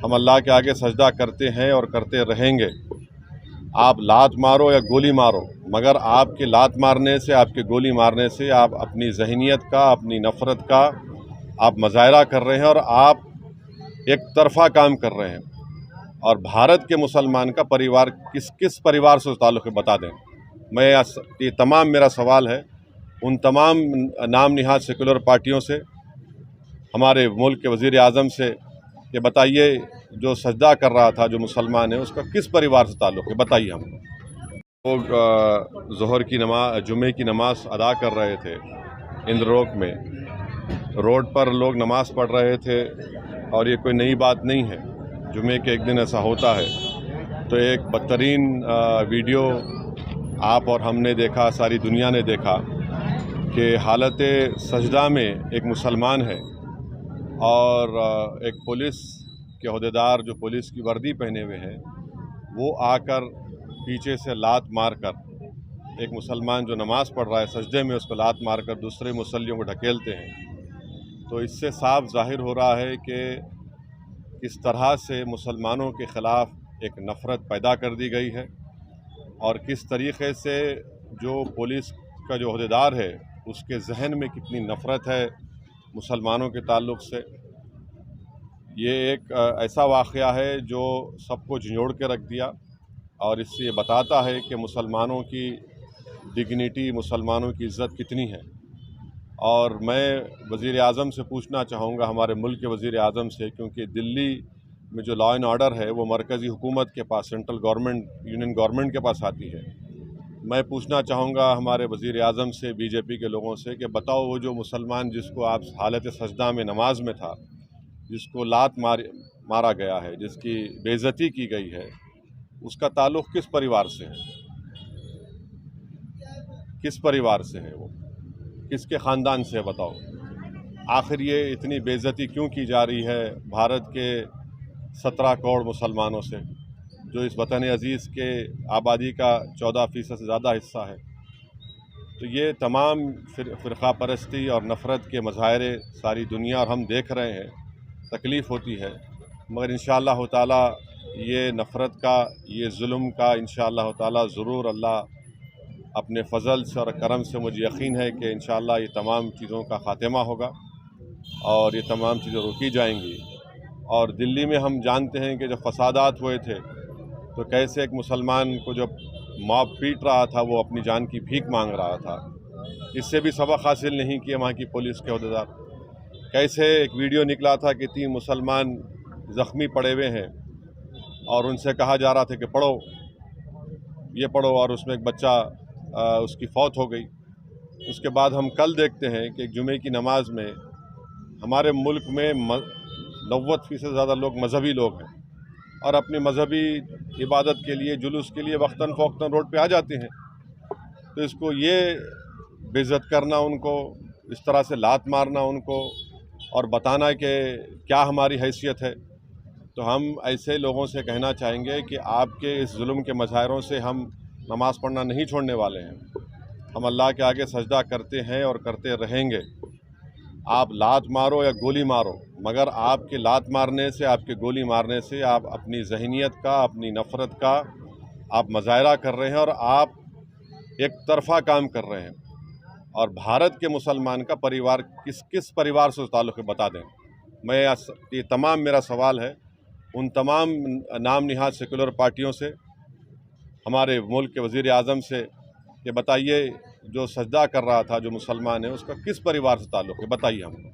हम अल्लाह के आगे सजदा करते हैं और करते रहेंगे। आप लात मारो या गोली मारो, मगर आपके लात मारने से, आपके गोली मारने से आप अपनी ज़हनियत का, अपनी नफ़रत का आप मुज़ाहरा कर रहे हैं और आप एक तरफ़ा काम कर रहे हैं। और भारत के मुसलमान का परिवार किस किस परिवार से ताल्लुक़ है बता दें। ये तमाम मेरा सवाल है उन तमाम नाम निहाद सेकुलर पार्टियों से, हमारे मुल्क के वज़ीर आज़म से, कि बताइए जो सजदा कर रहा था जो मुसलमान है उसका किस परिवार से ताल्लुक़ है, बताइए हमको। लोग ज़ोहर की नमाज, जुमे की नमाज़ अदा कर रहे थे इंद्रोक में, रोड पर लोग नमाज़ पढ़ रहे थे और ये कोई नई बात नहीं है, जुमे के एक दिन ऐसा होता है। तो एक बदतरीन वीडियो आप और हमने देखा, सारी दुनिया ने देखा कि हालत सजदा में एक मुसलमान है और एक पुलिस के ओहदेदार जो पुलिस की वर्दी पहने हुए हैं वो आकर पीछे से लात मारकर एक मुसलमान जो नमाज़ पढ़ रहा है सजदे में उसको लात मारकर दूसरे मुसल्लियों को ढकेलते हैं। तो इससे साफ ज़ाहिर हो रहा है कि किस तरह से मुसलमानों के ख़िलाफ़ एक नफ़रत पैदा कर दी गई है और किस तरीक़े से जो पुलिस का जो ओहदेदार है उसके जहन में कितनी नफ़रत है मुसलमानों के ताल्लुक़ से। ये एक ऐसा वाक़या है जो सबको झंझोड़ के रख दिया और इससे ये बताता है कि मुसलमानों की डिग्निटी, मुसलमानों की इज़्ज़त कितनी है। और मैं वज़ीर आज़म से पूछना चाहूँगा, हमारे मुल्क के वज़ीर आज़म से, क्योंकि दिल्ली में जो लॉ एंड ऑर्डर है वो मरकज़ी हुकूमत के पास, सेंट्रल गवर्नमेंट, यूनियन गवर्नमेंट के पास आती है। मैं पूछना चाहूँगा हमारे वज़ीर आज़म से, बीजेपी के लोगों से, कि बताओ वो जो मुसलमान जिसको आप हालत सजदा में नमाज में था, जिसको लात मारा गया है, जिसकी बेइज्जती की गई है, उसका ताल्लुक़ किस परिवार से है? किस परिवार से है वो? किसके ख़ानदान से है बताओ? आखिर ये इतनी बेइज्जती क्यों की जा रही है भारत के 17 करोड़ मुसलमानों से, जो इस वतन अज़ीज़ के आबादी का 14% से ज़्यादा हिस्सा है? तो ये तमाम फ़िरक़ा परस्ती और नफ़रत के मज़ाहिरे सारी दुनिया और हम देख रहे हैं, तकलीफ़ होती है, मगर इंशाअल्लाह ताला ये नफ़रत का, ये जुल्म का इंशाअल्लाह ताला ज़रूर अल्लाह अपने फ़ज़ल से और करम से, मुझे यकीन है कि इंशाअल्लाह ये तमाम चीज़ों का ख़ात्मा होगा और ये तमाम चीज़ें रोकी जाएंगी। और दिल्ली में हम जानते हैं कि जब फ़सादात हुए थे तो कैसे एक मुसलमान को जब मॉब पीट रहा था वो अपनी जान की भीख मांग रहा था। इससे भी सबक हासिल नहीं किया वहाँ की पुलिस के ओहदेदार। कैसे एक वीडियो निकला था कि 3 मुसलमान ज़ख्मी पड़े हुए हैं और उनसे कहा जा रहा था कि पढ़ो, ये पढ़ो, और उसमें एक बच्चा उसकी फौत हो गई। उसके बाद हम कल देखते हैं कि जुमे की नमाज में हमारे मुल्क में 90% से ज़्यादा लोग मजहबी लोग हैं और अपनी मजहबी इबादत के लिए, जुलूस के लिए वक्तन फ़ौक्तन रोड पे आ जाते हैं। तो इसको ये बेइज्जत करना, उनको इस तरह से लात मारना उनको और बताना कि क्या हमारी हैसियत है, तो हम ऐसे लोगों से कहना चाहेंगे कि आपके इस जुल्म के मज़ाहिरों से हम नमाज़ पढ़ना नहीं छोड़ने वाले हैं। हम अल्लाह के आगे सजदा करते हैं और करते रहेंगे। आप लात मारो या गोली मारो, मगर आपके लात मारने से, आपके गोली मारने से आप अपनी ज़हनियत का, अपनी नफ़रत का आप मुज़ाहरा कर रहे हैं और आप एक तरफ़ा काम कर रहे हैं। और भारत के मुसलमान का परिवार किस किस परिवार से ताल्लुक़ है बता दें। ये तमाम मेरा सवाल है उन तमाम नाम निहाद सेकुलर पार्टियों से, हमारे मुल्क के वज़ीर आज़म से, कि बताइए जो सजदा कर रहा था जो मुसलमान है उसका किस परिवार से ताल्लुक़ है, बताइए हमको।